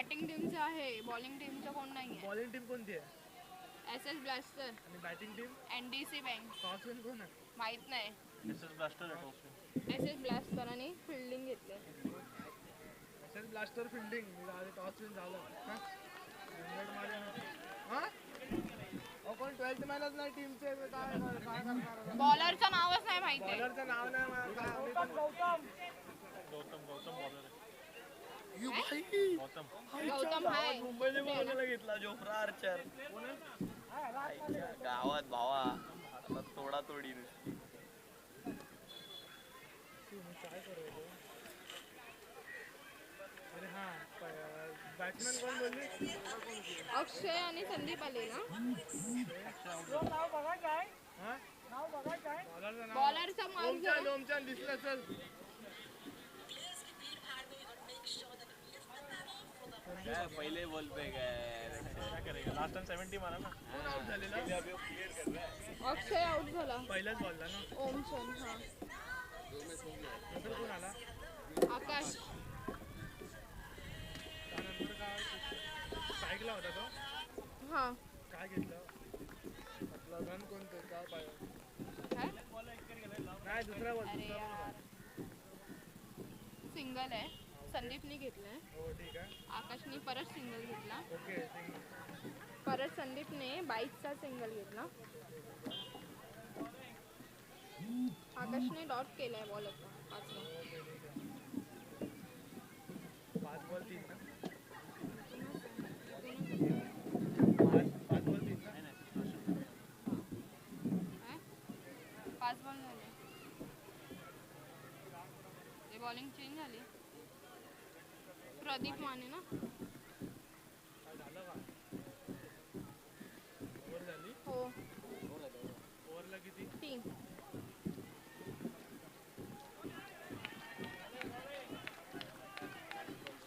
Batting टीमचं आहे, bowling टीमचं कोण नाहीये. बॉलिंग टीम कोणती आहे? एस एस ब्लास्टर आणि बॅटिंग टीम एनडीसी बँक टॉसमॅन कोण आहे? माहित नाही. एस एस ब्लास्टर आहे टॉप. एस एस ब्लास्टर आणि फिल्डिंग घेतले. एस ब्लास्टर फिल्डिंग टॉसमॅन झालं हां कोण 12th मॅनच नाही टीमचे काय करणार? बॉलरचं नावच नाही माहिती. बॉलरचं नाव नाही गौतम बॉलर आहे. गौतम आहे. मुंबईने बघायला घेतला जोफ्रा आर्चर गावात भावा आता तोडा तोडी काय करू अरे हां बॅट्समॅन कोण बोलली? अक्षय आणि संदीप आले ना. बॉलरचं ओमचान दिसलं चल. पहिले बॉल पे काय करेगा लास्ट टाइम 70 मारा ना. कोण आउट झालेला? अक्षय आउट झाला पहिलाच बॉलला ना. ओमशन. हा नंतर कोण आला? आकाश. त्यानंतर काय स्ट्राईकला होता तो. हा काय घेतलं आपला रन कोणतं काय पाहिजे काय नाही दुसरा बॉल. अरे यार सिंगल आहे. संदीपने घेतलंय. हो ठीक आहे. आकाशने परत सिंगल घेतला. ओके परत संदीपने 22चा सिंगल घेतला. आकाशने डॉट केलाय बॉल आता 5 बॉल 3 ना. 5 बॉल झाले. ते बॉलिंग चेंज झाली. प्रदीप माने ना. झालं का ओव्हर झाली? हो ओव्हरला किती? 3.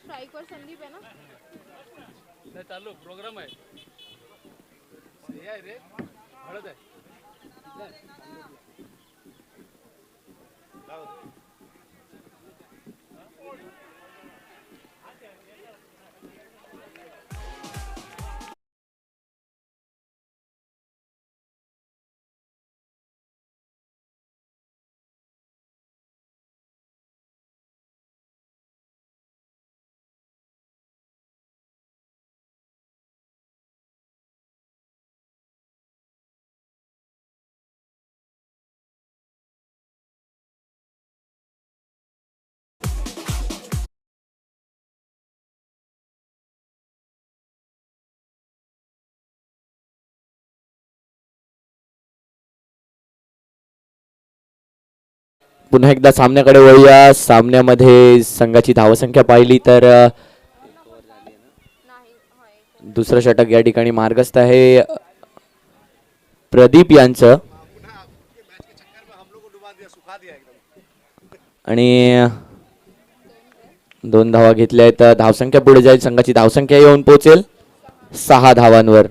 स्ट्राईकवर संदीप आहे ना. नाही चालू प्रोग्राम आहे. हे आहे रे हळद आहे. पुन्हा एकदा सामन्याकडे वळूया. सामन्यामध्ये संघाची धावसंख्या पाहिली तर दुसरं षटक या ठिकाणी मार्गस्थ आहे प्रदीप यांचं. आणि 2 धावा घेतल्या आहेत. धावसंख्या पुढे जाईल. संघाची धावसंख्या येऊन पोहोचेल 6 धावांवर.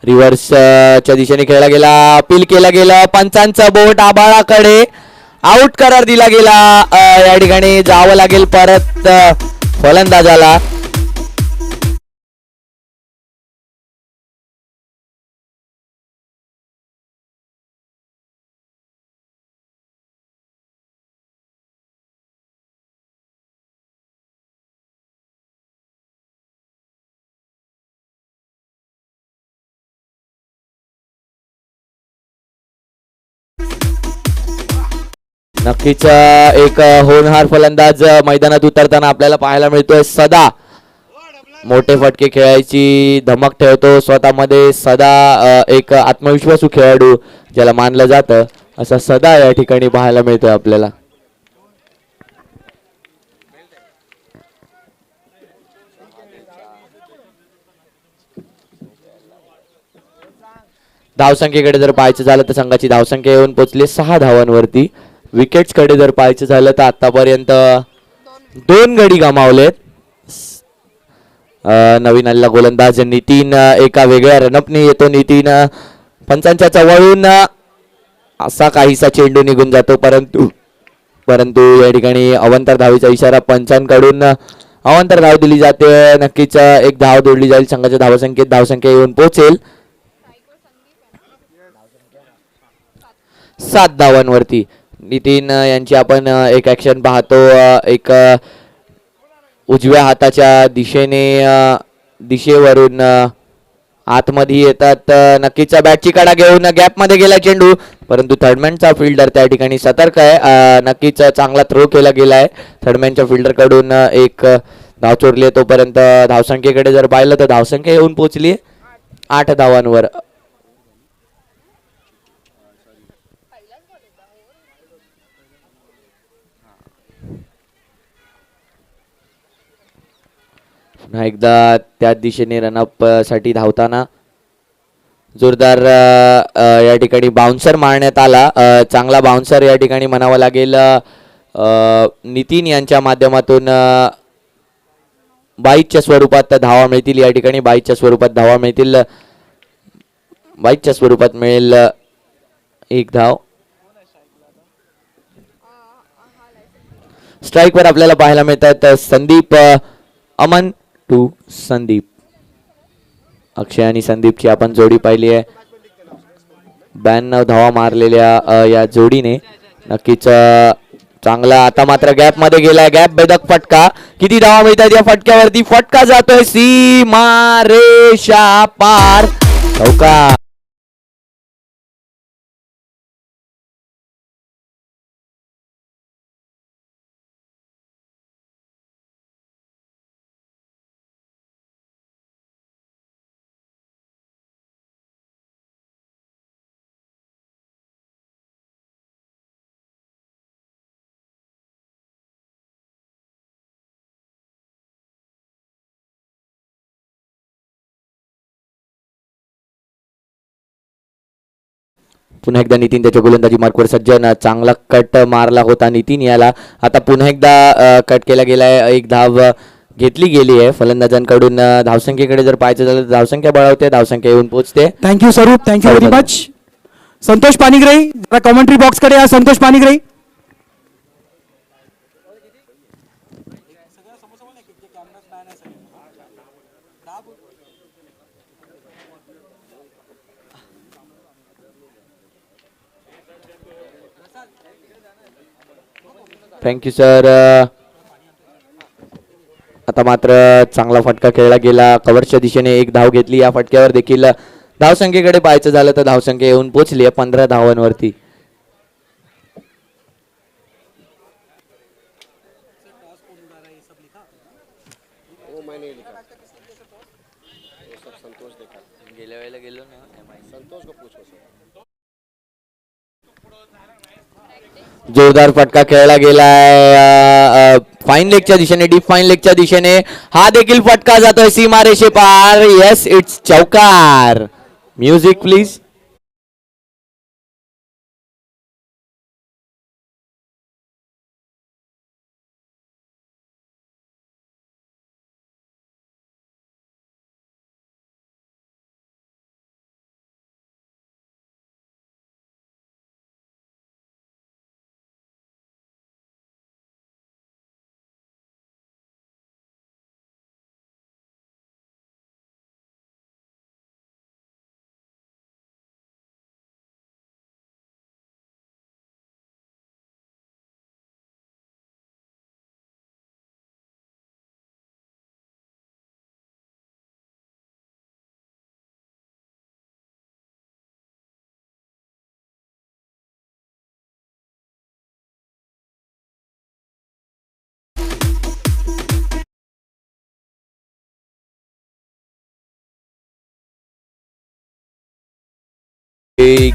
रिव्हर्सच्या दिशेने खेळला गेला. अपील केला गेला. पंचांचा बोट आबाळाकडे. आउट करार दिला गेला. या ठिकाणी जावं लागेल परत फलंदाजाला. नक्कीच एक होणहार फलंदाज मैदानात उतरताना आपल्याला पाहायला मिळतोय. सदा मोठे फटके खेळायची धमक ठेवतो स्वतःमध्ये. सदा एक आत्मविश्वासू खेळाडू ज्याला मानलं जातं असा सदा या ठिकाणी पाहायला मिळतोय आपल्याला. धावसंख्येकडे जर पाहायचं झालं तर संघाची धावसंख्या येऊन पोहोचली 6 धावांवरती. विकेट्स कडे जर पाहायचं झालं तर आतापर्यंत 2 गडी गमावलेत. नवीन आलेला गोलंदाज नितीन एका वेगळ्या रनअपने येतो. नितीन पंचांच्या चवळून असा काहीसा चेंडू निघून जातो, परंतु या ठिकाणी अवंतर धावेचा इशारा पंचांकडून अवंतर धाव दिली जाते. नक्कीच एक धाव जोडली जाईल. संघाच्या धावसंख्या येऊन पोहोचेल 7 धावांवरती. नितीन यांची आपण एक ऍक्शन पाहतो. एक उजव्या हाताच्या दिशेवरून आतमध्ये येतात. नक्कीच बॅटची कडा घेऊन गॅप मध्ये गेला चेंडू, परंतु थर्डमॅनचा फिल्डर त्या ठिकाणी सतर्क आहे. नक्कीच चांगला थ्रो केला गेलाय थर्डमॅनच्या फिल्डर कडून. एक धाव चोरली. तोपर्यंत धावसंख्येकडे जर पाहिलं तर धावसंख्या येऊन पोहोचली 8 धावांवर. पुन्हा एकदा त्याच दिशेने रनअप साठी धावताना जोरदार या ठिकाणी बाउन्सर मारण्यात आला. चांगला बाउन्सर या ठिकाणी म्हणावा लागेल. नितीन यांच्या माध्यमातून 22च्या स्वरूपात धावा मिळतील. या ठिकाणी 22च्या स्वरूपात धावा मिळतील. 22च्या स्वरूपात मिळेल एक धाव. स्ट्राईकवर आपल्याला पाहायला मिळतात संदीप अमन टू संदीप. अक्षय आणि संदीपची आपण जोडी पाहिली आहे. 92 धावा मारलेल्या या जोडीने. नक्कीच चांगला. आता मात्र गॅप मध्ये गेलाय. गॅप बेदक फटका. किती धावा मिळतात या फटक्यावरती? फटका जातोय सीमा रेषा पार. चौकार. पुन्हा एकदा नितीन त्याच्या गोलंदाजी मार्कवर सज्जन. चांगला कट मारला होता नितीन याला. आता पुन्हा एकदा कट केला गेलाय. एक धाव घेतली गेली आहे फलंदाजांकडून. धावसंख्येकडे जर पाहायचं झालं तर धावसंख्या बळावते. धावसंख्या येऊन पोहोचते. Thank you Swaroop. Thank you very much. Santosh Panigrahi जरा कॉमेंट्री बॉक्स कडे या. संतोष पानिग्रे. Thank you sir. आता मात्र चांगला फटका खेळला गेला. कव्हरच्या दिशेने एक धाव घेतली. या फटक्यावर देखील धावसंख्येकडे पाहायचं झालं तर धावसंख्या येऊन पोहोचली आहे 15 धावांवरती. गेल्या वेळेला गेलो ना संतोष को पूछो. जोरदार फटका खेळला गेलाय फाईन लेगच्या दिशेने. डीप फाईन लेगच्या दिशेने हा देखील फटका जातोय सीमारेषे पार. येस इट्स चौकार. Music please.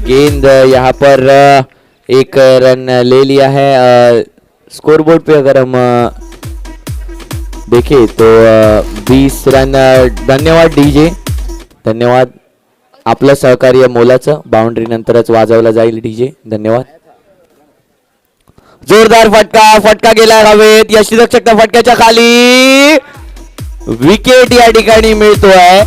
गेंद यहाँ पर एक रन ले लिया है। स्कोरबोर्ड पे अगर हम देखें तो 20 रन। धन्यवाद डीजे, धन्यवाद. आपलं सहकार्य मोलाचं. बाउंड्री नंतरच वाजवलं जाईल डीजे. धन्यवाद. जोरदार फटका गेला हवेत. यष्टीरक्षक त्या फटक्याच्या खाली. विकेट या ठिकाणी मिळतोय.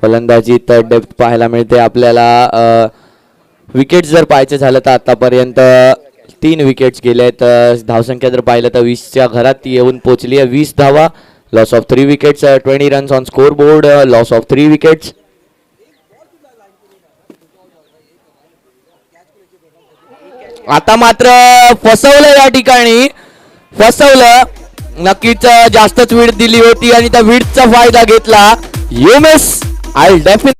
फलंदाजीत डेप्थ पाहायला मिळते आपल्याला. विकेट जर पाहायचं झालं तर आतापर्यंत 3 विकेट्स गेले आहेत. धावसंख्या जर पाहिलं तर 20च्या घरात ती येऊन पोहोचली आहे. 20 धावा. Loss of 3 wickets. 20 runs on score board. Loss of 3 wickets. आता मात्र फसवलं या ठिकाणी. फसवलं. नक्कीच जास्तच विड दिली होती आणि त्या विडचा फायदा घेतला. You miss. आय डेफिनेटली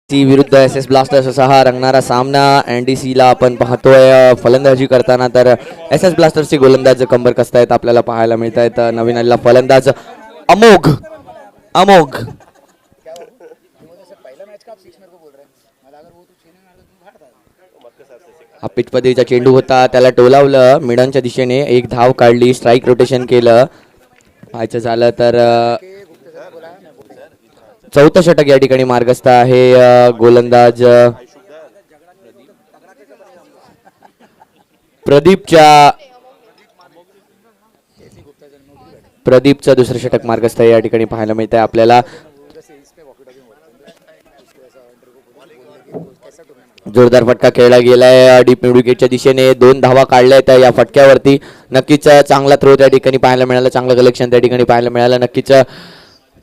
विरुद्ध SS ब्लास्टर्स असा हा रंगणारा सामना NDC ला आपण पाहतोय फलंदाजी करताना. तर SS ब्लास्टर्सचे गोलंदाज कंबर कसतायत आपल्याला पाहायला मिळत आहेत. नवीन आलेला फलंदाज अमोघ. हा पिच पदरीचा चेंडू होता. त्याला टोलावलं मिडनच्या दिशेने. एक धाव काढली. स्ट्राईक रोटेशन केलं. पाहायचं झालं तर चौथं षटक या ठिकाणी मार्गस्थ आहे. गोलंदाज प्रदीपचं दुसरं षटक मार्गस्थ या ठिकाणी पाहायला मिळत आहे आपल्याला. जोरदार फटका खेळला गेलाय डीप मिड विकेटच्या दिशेने. 2 धावा काढल्या आहेत या फटक्यावरती. नक्कीच चांगला थ्रो त्या ठिकाणी पाहायला मिळाला. चांगलं कलेक्शन त्या ठिकाणी पाहायला मिळालं. नक्कीच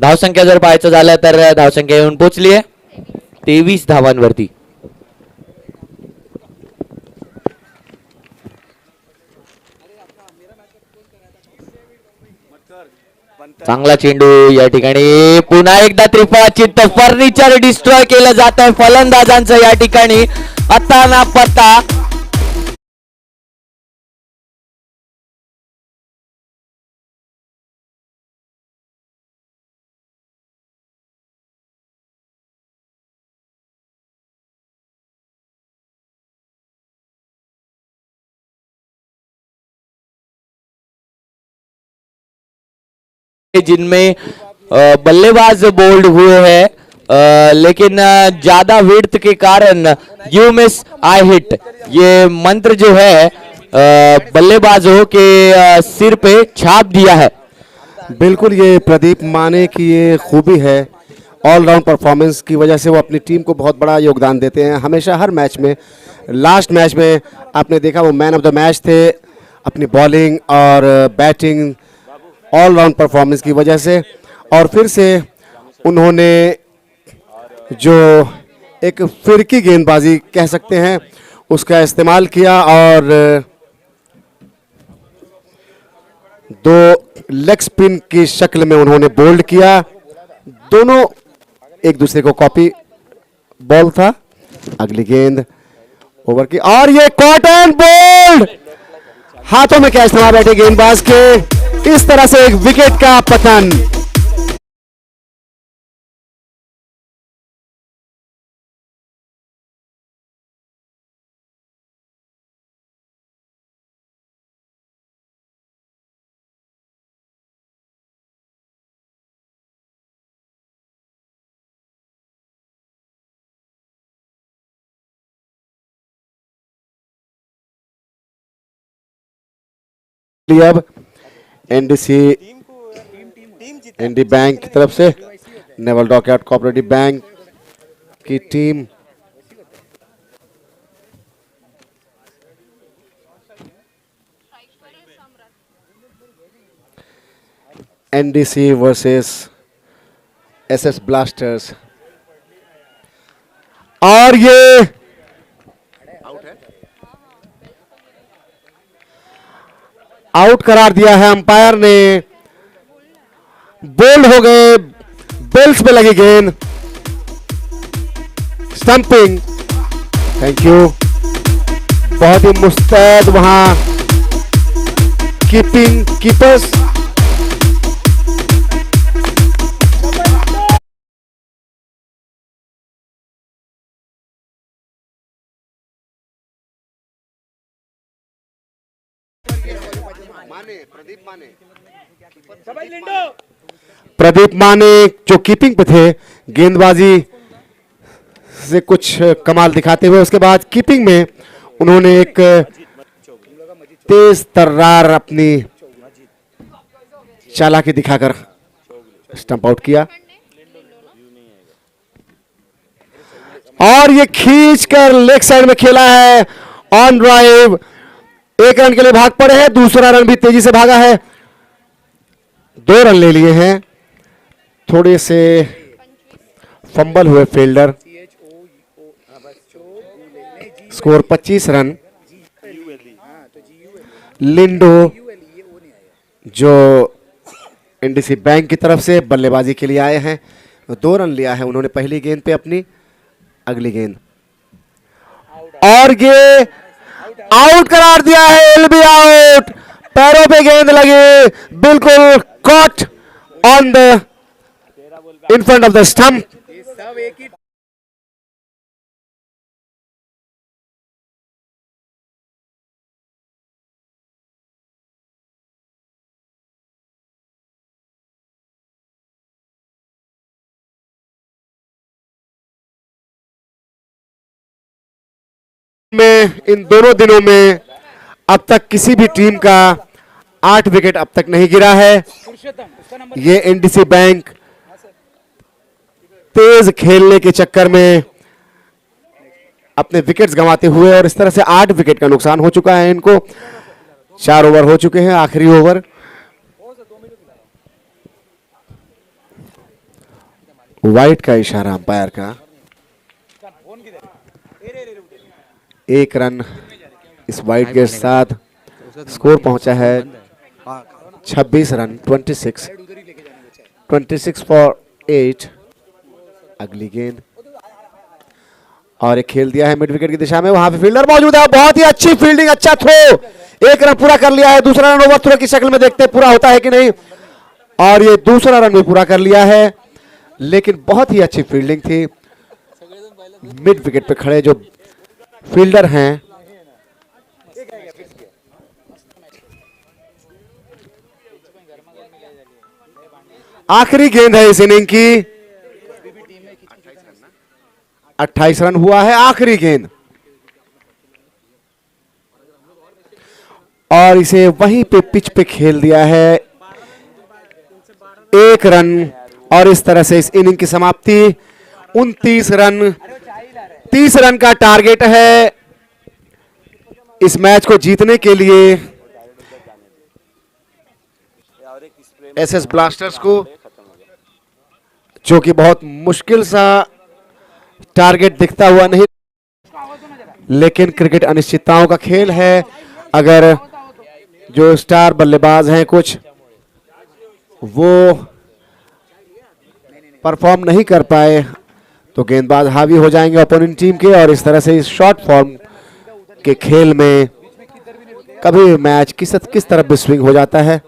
धावसंख्या जर पाहायचं झालं तर धावसंख्या येऊन पोहोचली आहे 23 धावांवरती. चांगला चेंडू या ठिकाणी. पुन्हा एकदा त्रिफळाचित्त. फर्निचर डिस्ट्रॉय केलं जात आहे फलंदाजांचं या ठिकाणी. आता ना पत्ता. जिनमें बल्लेबाज बोल्ड हुए हैं लेकिन ज्यादा विड्थ के कारण यू मिस आई हिट ये मंत्र जो है बल्लेबाजों के सिर पे छाप दिया है. बिल्कुल ये प्रदीप माने की ये खूबी है. ऑलराउंड परफॉर्मेंस की वजह से वो अपनी टीम को बहुत बड़ा योगदान देते हैं हमेशा हर मैच में. लास्ट मैच में आपने देखा वो मैन ऑफ द मैच थे. अपनी बॉलिंग और बैटिंग ऑलराउंड परफॉर्मेंस की वजह से. और फिर से उन्होंने जो एक फिरकी गेंदबाजी कह सकते हैं उसका इस्तेमाल किया और 2 लेग स्पिन की शक्ल में उन्होंने बोल्ड किया. दोनों एक दूसरे को कॉपी बॉल था. अगली गेंद ओवर की और ये कॉटन बोल्ड. हाथों में कैच थमा बैठे गेंदबाज के. इस तरह से एक विकेट का पतन. लिए अब एनडीसी एनडी बैंक की तरफ से नेवल डॉकयार्ड कोऑपरेटिव बैंक की team NDC versus SS blasters, और ये आउट करार दिया है अंपायर ने। बोल्ड हो गए, बेल्स पे लगी गेंद, स्टंपिंग। Thank you. बहुत ही मुस्तैद वहां कीपर्स। प्रदीप माने जो कीपिंग पे थे, गेंदबाजी से कुछ कमाल दिखाते हुए उसके बाद कीपिंग में उन्होंने एक तेज तर्रार अपनी चालाकी दिखाकर स्टंप आउट किया, और ये खींचकर लेग साइड में खेला है। ऑन ड्राइव 1 रन के लिए भाग पड़े हैं, दूसरा रन भी तेजी से भागा है, 2 रन ले लिए हैं। थोड़े से फंबल हुए फील्डर, स्कोर 25 रन। लिंडो जो एनडीसी बैंक की तरफ से बल्लेबाजी के लिए आए हैं, 2 रन लिया है उन्होंने पहली गेंद पे अपनी। अगली गेंद और ये आउट करार दिया है, एलबी आउट। पैरों पे गेंद लगी, बिल्कुल caught on the in front of the stump. में इन दोनों दिनों में अब तक किसी भी टीम का 8 विकेट अब तक नहीं गिरा है। ये एनडीसी बैंक तेज खेलने के चक्कर में अपने विकेट्स गंवाते हुए, और इस तरह से 8 विकेट का नुकसान हो चुका है इनको। 4 ओवर हो चुके हैं, आखिरी ओवर। वाइट का इशारा अंपायर का। 1 रन इस वाइट के साथ स्कोर पहुंचा है 26 रन, 26 फॉर 8। अगली गेंद और एक खेल दिया है मिड विकेट की दिशा में, वहां पे फील्डर मौजूद है। बहुत ही अच्छी फील्डिंग, अच्छा थ्रो, 1 रन पूरा कर लिया है। दूसरा रन ओवर थ्रो की शक्ल में देखते पूरा होता है कि नहीं, और ये दूसरा रन भी पूरा कर लिया है। लेकिन बहुत ही अच्छी फील्डिंग थी। मिड विकेट पे खड़े जो फील्डर हैं, आखिरी गेंद है इस इनिंग की। 28 रन हुआ है, आखिरी गेंद, और इसे वहीं पे पिच पे खेल दिया है। 1 रन, और इस तरह से इस इनिंग की समाप्ति। 29 रन, 30 रन का टारगेट है इस मैच को जीतने के लिए एसएस ब्लास्टर्स को, जो कि बहुत मुश्किल सा टारगेट दिखता हुआ नहीं, लेकिन क्रिकेट अनिश्चितताओं का खेल है। अगर जो स्टार बल्लेबाज हैं कुछ वो परफॉर्म नहीं कर पाए तो गेंदबाज हावी हो जाएंगे अपोनेंट टीम के, और इस तरह से इस शॉर्ट फॉर्म के खेल में कभी मैच किस तरफ भी स्विंग हो जाता है।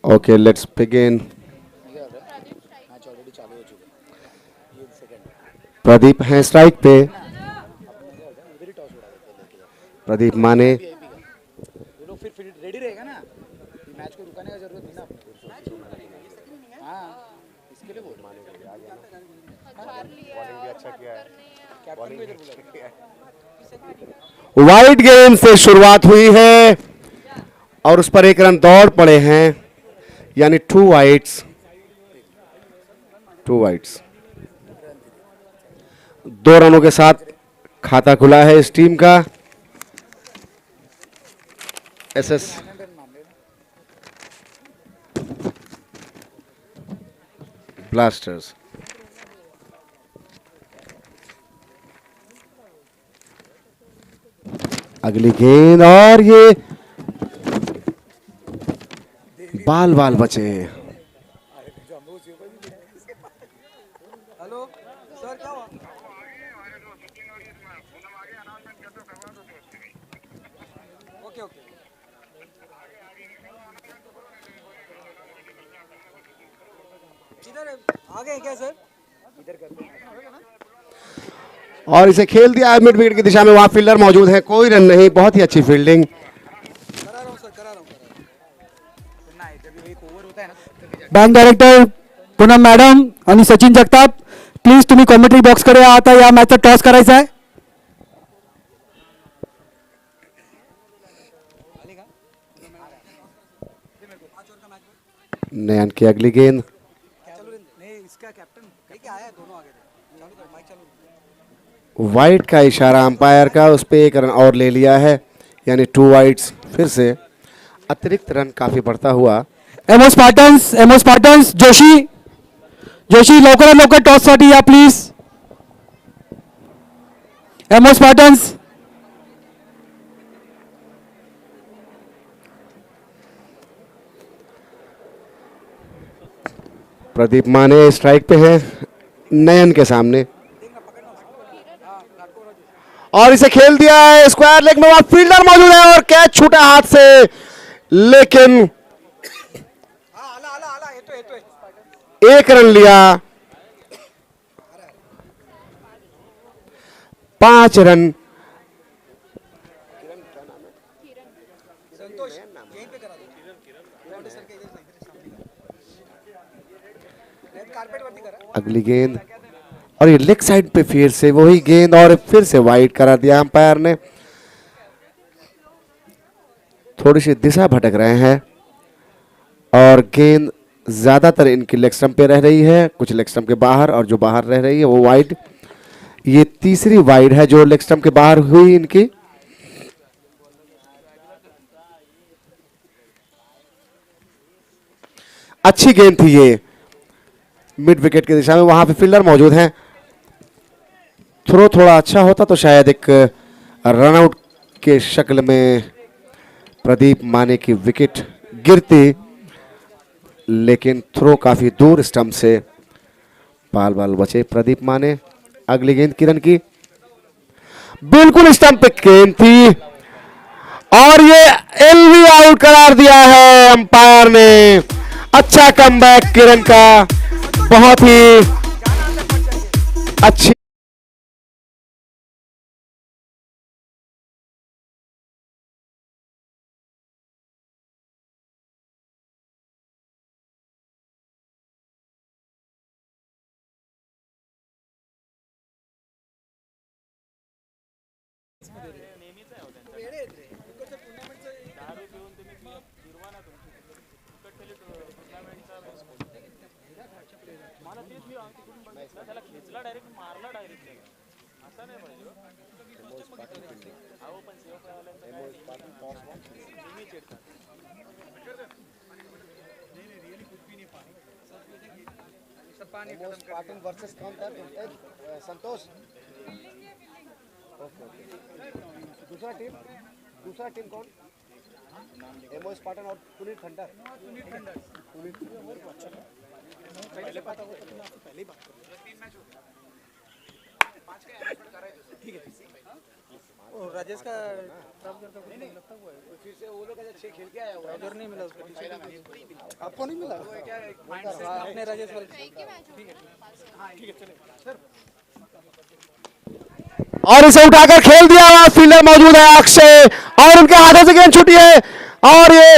Okay let's begin. प्रदीप हैं स्ट्राइक पे। प्रदीप माने फिर रेडी रहेगा ना, मैच को रुकाने का जरूरत नहीं ना अपने। हाँ इसके लिए बोल कैप्टन को इधर बुला। वाइड गेम से शुरुआत हुई है और उस पर एक रन दौड़ पड़े हैं, यानी 2 वाइड्स। 2 वाइड्स 2 रनों के साथ खाता खुला है इस टीम का। SS blasters. अगली गेंद और ये बाल बाल बचे। हेलो सर क्या हुआ? Okay okay. इधर आ गए क्या सर? इधर करते हैं और इसे खेल दिया है मिड विकेट की दिशा में, वहां फील्डर मौजूद है, कोई रन नहीं। बहुत ही अच्छी फील्डिंग। करा रहा हूँ सर, करा रहा हूँ ना, जब एक ओवर होता है ना। बँक डायरेक्टर पूनम मॅडम आणि सचिन जगताप, प्लीज तुम्ही कॉमेंट्री बॉक्सकडे आता या मॅचचा टॉस करायचा आहे. नयन की अगली गेंद। नहीं इसका कैप्टन लेके आया, दोनों आगे थे। चालू कर, माइक चालू कर। वाइड का इशारा अंपायर का, उस पे 1 रन और ले लिया है, यानी 2 वाइड्स। फिर से अतिरिक्त रन काफी बढ़ता हुआ। एमओ स्पार्टन्स जोशी लवकरात लवकर टॉस साठी या प्लीज. एमओ स्पार्टन्स प्रदीप माने स्ट्राइक पे हैं नयन के सामने और इसे खेल दिया है स्क्वायर लेग में, वहां फील्डर मौजूद है और कैच छूटा हाथ से, लेकिन 1 रन लिया। 5 रन। अगली गेंद और ये लेग साइड पे फिर से वही गेंद और फिर से वाइड करा दिया अंपायर ने। थोड़ी सी दिशा भटक रहे हैं और गेंद ज्यादातर इनकी लेग स्टंप पे रह रही है, कुछ लेग स्टंप के बाहर, और जो बाहर रह रही है वो वाइड। ये तीसरी वाइड है जो लेग स्टंप के बाहर हुई इनकी। अच्छी गेंद थी ये मिड विकेट की दिशा में, वहां पे फील्डर मौजूद हैं। थ्रो थोड़ा अच्छा होता तो शायद एक रनआउट के शक्ल में प्रदीप माने की विकेट गिरती, लेकिन थ्रो काफी दूर स्टंप से बाल बाल बचे प्रदीप माने। अगली गेंद किरण की, बिल्कुल स्टंप पे गेंद थी और ये एलबी आउट करार दिया है अंपायर ने। अच्छा कमबैक किरण का, बहुत ही अच्छी। स्पार्टन वर्सेस कौन था? संतोष। ओके दूसरा टीम कौन? एमओ स्पार्टन और पुनीत खंडर। पहले पता हो तो पहले ही बात करो। 3 मैच हो गए, 5 के एनाउंसमेंट कर रहे थे। ठीक है राजेश का फिर से वो लोग ऐसा 6 खेल के आया हुआ है, उधर नहीं मिला उसको, पहला मैच आपको नहीं मिला, आपने राजेश वाले ठीक है चले सर। और इसे उठाकर खेल दिया हुआ, फील्डर मौजूद है अक्षय और उनके हाथों से गेंद छूटी है और ये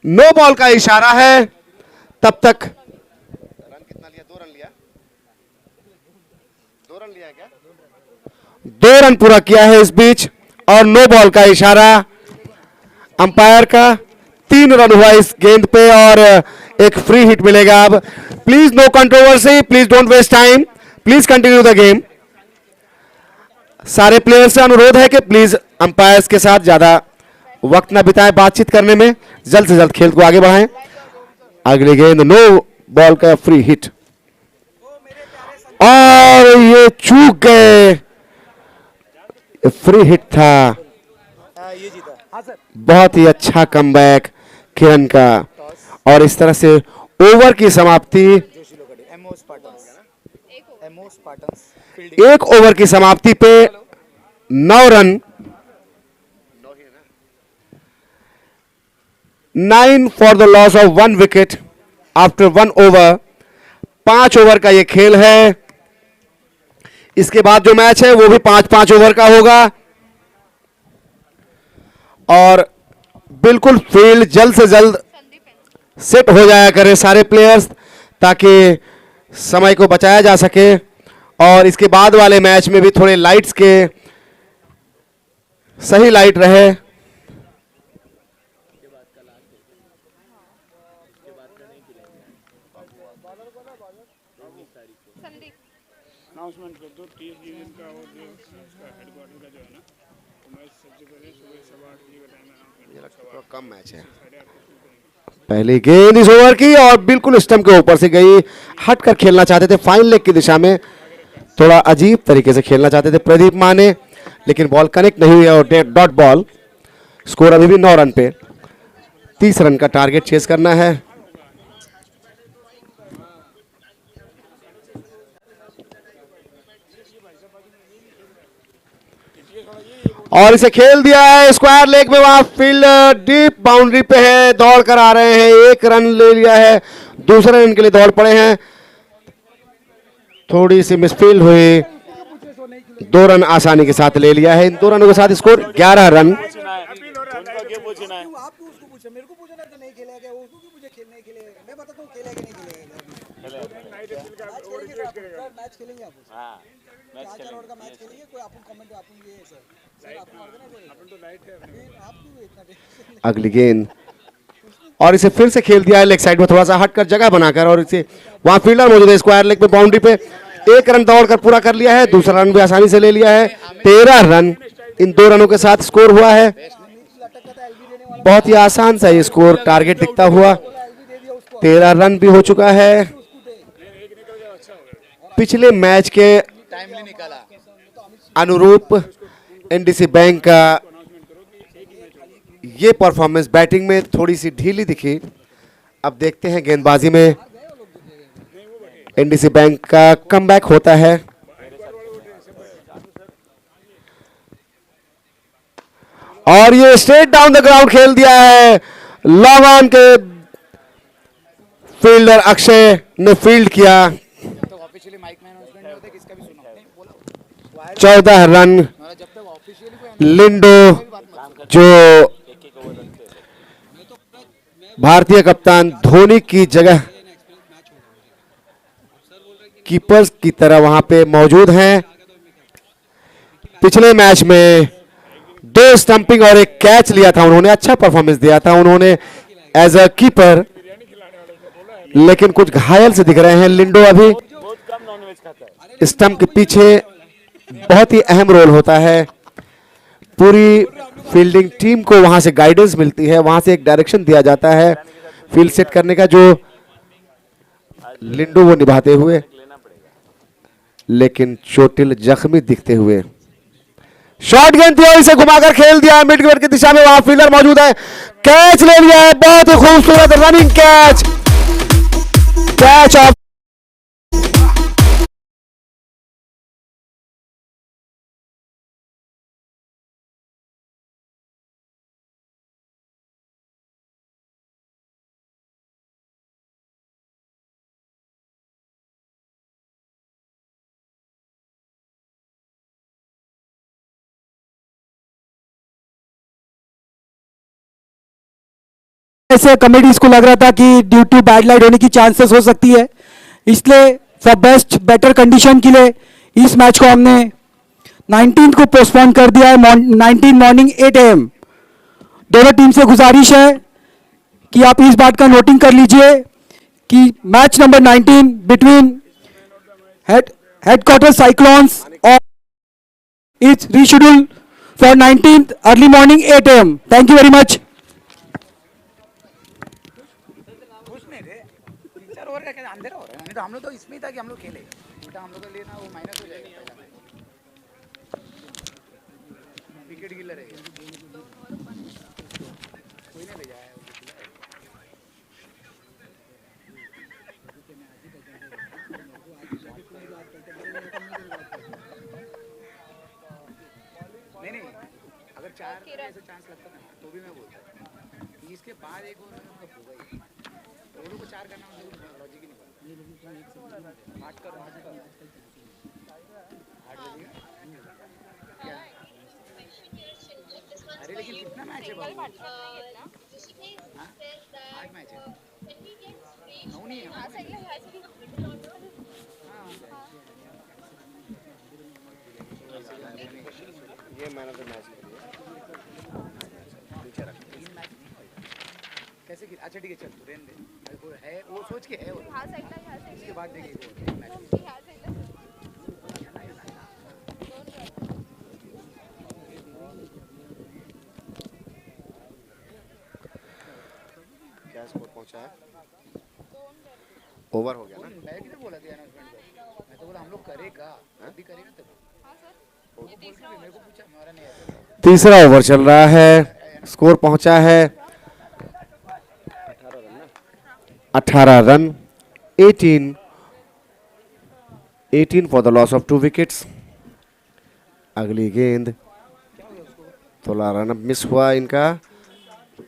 नो बॉल का इशारा है। तब तक रन कितना लिया? 2 रन लिया, 2 रन लिया क्या? 2 रन पूरा किया है इस बीच और नो बॉल का इशारा अंपायर का। 3 रन हुआ इस गेंद पे और एक फ्री हिट मिलेगा। अब please no controversy, please don't waste time, please continue the game. सारे प्लेयर्स से अनुरोध है कि प्लीज अंपायर्स के साथ ज्यादा वक्त ना बिताएं बातचीत करने में, जल्द से जल्द खेल को आगे बढ़ाएं। अगली गेंद नो बॉल का फ्री हिट और ये चूक गए, फ्री हिट था। ये जीता। हाँ सर। बहुत ही अच्छा कमबैक किरण का और इस तरह से ओवर की समाप्ति, एमओ स्पार्टन्स एक ओवर की समाप्ति पे 9 run, 9 for the loss of 1 wicket after 1 over. 5 over का ये खेल है। इसके बाद जो मैच है वो भी 5-5 ओवर का होगा और बिल्कुल फील्ड जल्द से जल्द सेट हो जाया करे सारे प्लेयर्स ताकि समय को बचाया जा सके और इसके बाद वाले मैच में भी थोड़े लाइट्स के सही लाइट रहे। अनाउंसमेंट कर दो 30 जून का और जो उसका हेडक्वार्टर का जो है ना वो मैच सबसे पहले सुबह 8:15 का टाइम अनाउंस कम मैच है। पहली गेंद इस ओवर की और बिल्कुल स्टंप के ऊपर से गई, हटकर खेलना चाहते थे फाइन लेग की दिशा में, थोड़ा अजीब तरीके से खेलना चाहते थे प्रदीप माने, लेकिन बॉल कनेक्ट नहीं हुई और डॉट बॉल। स्कोर अभी भी 9 रन पे, 30 रन का टारगेट चेस करना है। और इसे खेल दिया है स्क्वायर लेग में, वहां फील्ड डीप बाउंड्री पे है, दौड़ कर आ रहे हैं, 1 रन ले लिया है, दूसरे रन के लिए दौड़ पड़े हैं। थोड़ी सी मिसफील्ड हुई, 2 रन आसानी के साथ ले लिया है। इन 2 रनों के साथ स्कोर 11 रन। अगली गेंद और इसे फिर से खेल दिया है लेग साइड में, थोड़ा सा हटकर जगह बनाकर और इसे वहां फील्डर मौजूद है स्क्वायर लेग पे बाउंड्री पे, 1 रन दौड़कर पूरा कर लिया है, दूसरा रन भी आसानी से ले लिया है। 13 रन इन 2 रनों के साथ स्कोर हुआ है। बहुत ही आसान सा ये स्कोर टारगेट दिखता हुआ 13 रन भी हो चुका है। पिछले मैच के अनुरूप एनडीसी बैंक का ये परफॉर्मेंस बैटिंग में थोड़ी सी ढीली दिखी। अब देखते हैं गेंदबाजी में एनडीसी बैंक का कमबैक होता है। और ये स्ट्रेट डाउन द ग्राउंड खेल दिया है, लॉन्ग ऑन के फील्डर अक्षय ने फील्ड किया। 14 रन लिंडो जो भारतीय कप्तान धोनी की जगह कीपर्स की तरह वहां पे मौजूद हैं। पिछले मैच में 2 स्टंपिंग और 1 कैच लिया था उन्होंने, अच्छा परफॉर्मेंस दिया था उन्होंने एज अ कीपर, लेकिन कुछ घायल से दिख रहे हैं लिंडो। अभी स्टंप के पीछे बहुत ही अहम रोल होता है, पूरी फील्डिंग टीम को वहां से गाइडेंस मिलती है, वहां से एक डायरेक्शन दिया जाता है फील्ड सेट करने का, जो लिंडो वो निभाते हुए लेकिन चोटिल जख्मी दिखते हुए। शॉर्ट गेंद थी और इसे घुमाकर खेल दिया मिड विकेट की दिशा में, वहां फील्डर मौजूद है, कैच ले लिया है, बहुत ही खूबसूरत रनिंग कैच ऑफ ऐसे कमेटीज को लग रहा था कि ड्यू टू बैड लाइट होने की चांसेस हो सकती है, इसलिए फॉर बेस्ट बेटर कंडीशन के लिए इस मैच को हमने 19 को पोस्टपोन कर दिया है, 19 मॉर्निंग 8 AM। दोनों टीम से गुजारिश है कि आप इस बात का नोटिंग कर लीजिए कि match number 19 between headquarter cyclones और is reschedule for 19th early morning 8 AM। Thank you very much. कुछ नहीं रे, 3-4 ओवर का क्या अंधेरा हो रहा है। नहीं तो हम लोग तो इसमें ही था कि हम लोग खेले, उल्टा हम लोग का लेना वो माइनस हो जाएगा पहला मैच। विकेट गिलर है कोई नहीं भेजा है नहीं, अगर 4 ऐसे चांस लगता ना तो भी मैं बोलता 30 के बाद एक ओवर में मतलब होगा ही। दोनों को 4 करना मतलब लॉजिक ही नहीं बनता। 8 कर 8 बजेगा क्या? अरे लेकिन कितना मैच है बाबू? 8 मैच है, 9 नहीं है। ये मैन ऑफ द मैच कैसे खेल? अच्छा ठीक है, चल तू रहने दे। मेरे को है वो सोच के है वो, उसके बाद देखेंगे मैच। क्या स्कोर पहुंचा है? ओवर हो गया ना? मैं किधर बोला था अनाउंसमेंट में? मैं तो बोला हम लोग करेगा, अभी करेगा तब। ये बोल के भी मेरे को पूछा, हमारा नहीं है। तीसरा ओवर चल रहा है, स्कोर पहुंचा है 18 run, 18 for the loss of 2 wickets. अगली गेंद, थोड़ा रन मिस हुआ इनका,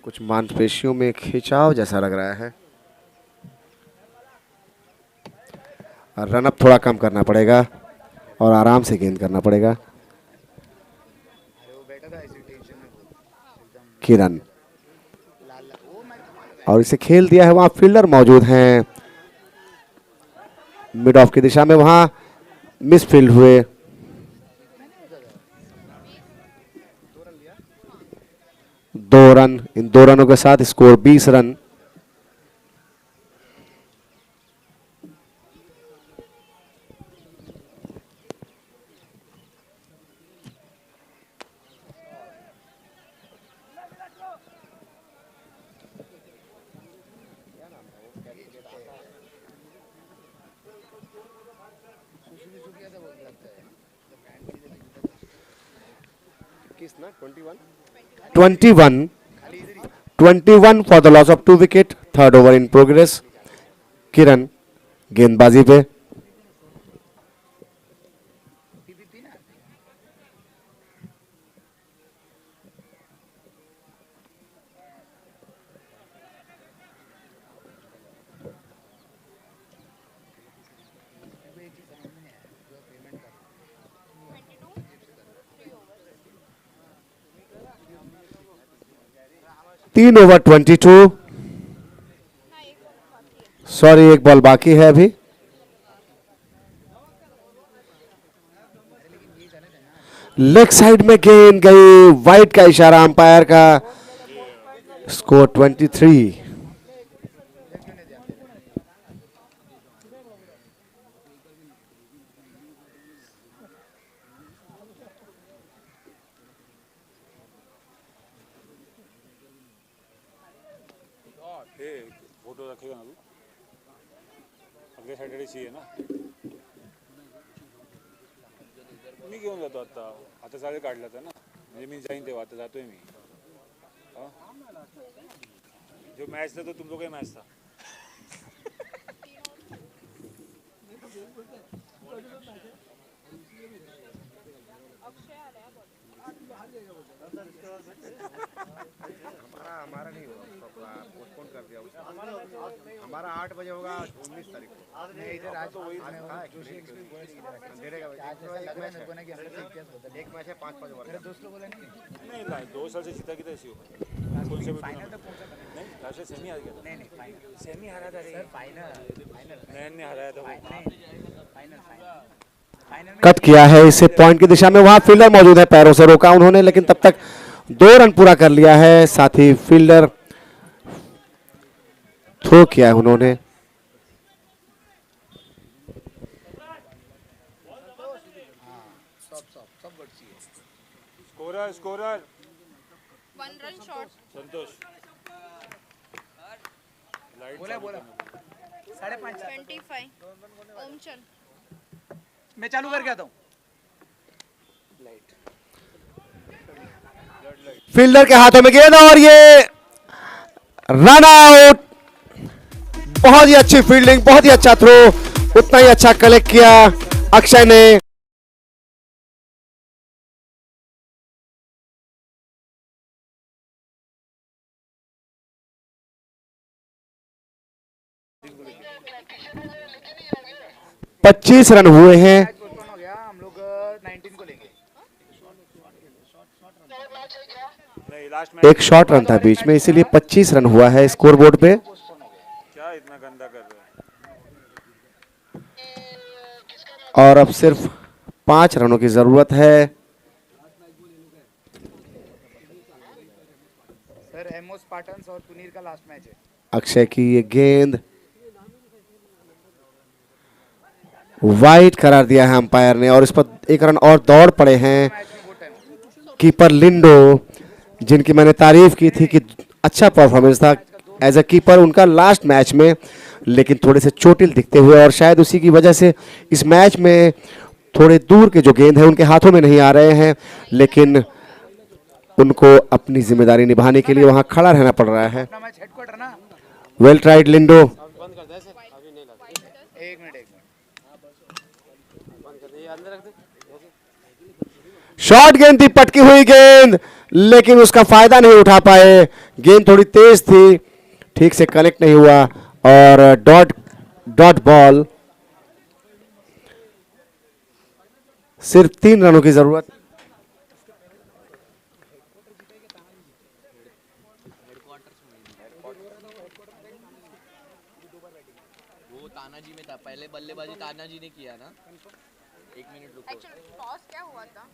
कुछ मांसपेशियों में खिंचाव जैसा लग रहा है। रन अप थोड़ा कम करना पड़ेगा और आराम से गेंद करना पड़ेगा। किरण और इसे खेल दिया है, वहां फील्डर मौजूद हैं मिड ऑफ की दिशा में, वहां मिस फील्ड हुए। 2 रन, इन 2 रनों के साथ score 20 run. Kisna 21 for the loss of 2 wicket. Third over in progress. Kiran गेंदबाजी पे, तीन ओवर 22। सॉरी, एक बॉल बाकी है अभी। लेग साइड में गेंद गई, वाइड का इशारा अंपायर का। स्कोर 23। फोटो रखेगा ना तू? अगले सॅटर्डे ची आहे ना? मी घेऊन जातो आता सगळे काढलं तर ना, म्हणजे मी जाईन तेव्हा, आता जातोय मी। जो मैच था तो तुम लोग का मैच था। हमारा नहीं होगा, पोस्टपोन कर दिया उसने। हमारा 8 बजे होगा 19 तारीख को। नहीं इधर आज तो वही एक मैच है 5-5 ओवर। मेरे दोस्त लोग बोले नहीं नहीं 2 साल से जीता की तैसी हो। फाइनल तक पहुंचा था नहीं लास्ट सेमी हार गया नहीं फाइनल सेमी हारा था रे फाइनल नयन ने हराया था फाइनल फाइनल कट किया है इसे पॉइंट की दिशा में, वहां फील्डर मौजूद है, पैरों से रोका उन्होंने, लेकिन तब तक 2 रन पूरा कर लिया है। साथ ही फील्डर थ्रो किया है उन्होंने। स्कोरर स्कोरर 1 रन शॉट संतोष बोला 5.5 25 ओमचंद मैं चालू करके आता हूँ। फील्डर के हाथों में गेंद और ये रन आउट। बहुत ही अच्छी फील्डिंग, बहुत ही अच्छा थ्रो, उतना ही अच्छा कलेक्ट किया अक्षय ने। पच्चीस रन हुए हैं। मैच पोस्टपोन हो गया, हम लोग 19 को लेंगे। नहीं लास्ट मैच एक शॉर्ट रन था बीच में, इसीलिए 25 रन हुआ है स्कोर बोर्ड पे। क्या इतना गंदा कर रहे हैं। और अब सिर्फ 5 रनों की जरूरत है। सर एमओ स्पार्टन्स और पुनीर का लास्ट मैच है। अक्षय की ये गेंद वाइड करार दिया है अंपायर ने और इस पर 1 रन और दौड़ पड़े हैं कीपर लिंडो, जिनकी मैंने तारीफ की थी कि अच्छा परफॉर्मेंस था एज अ कीपर उनका लास्ट मैच में, लेकिन थोड़े से चोटिल दिखते हुए और शायद उसी की वजह से इस मैच में थोड़े दूर के जो गेंद है उनके हाथों में नहीं आ रहे हैं, लेकिन उनको अपनी जिम्मेदारी निभाने के लिए वहां खड़ा रहना पड़ रहा है। अपना मैच हेडक्वार्टर ना। Well tried लिंडो। एक मिनट शॉर्ट गेंद थी, पटकी हुई गेंद, लेकिन उसका फायदा नहीं उठा पाए। गेंद थोड़ी तेज थी, ठीक से कनेक्ट नहीं हुआ और डॉट बॉल। सिर्फ 3 रनों की जरूरत। वो तानाजी में था, पहले बल्लेबाजी तानाजी ने किया ना। 1 मिनट रुको। एक्चुअली टॉस क्या हुआ था?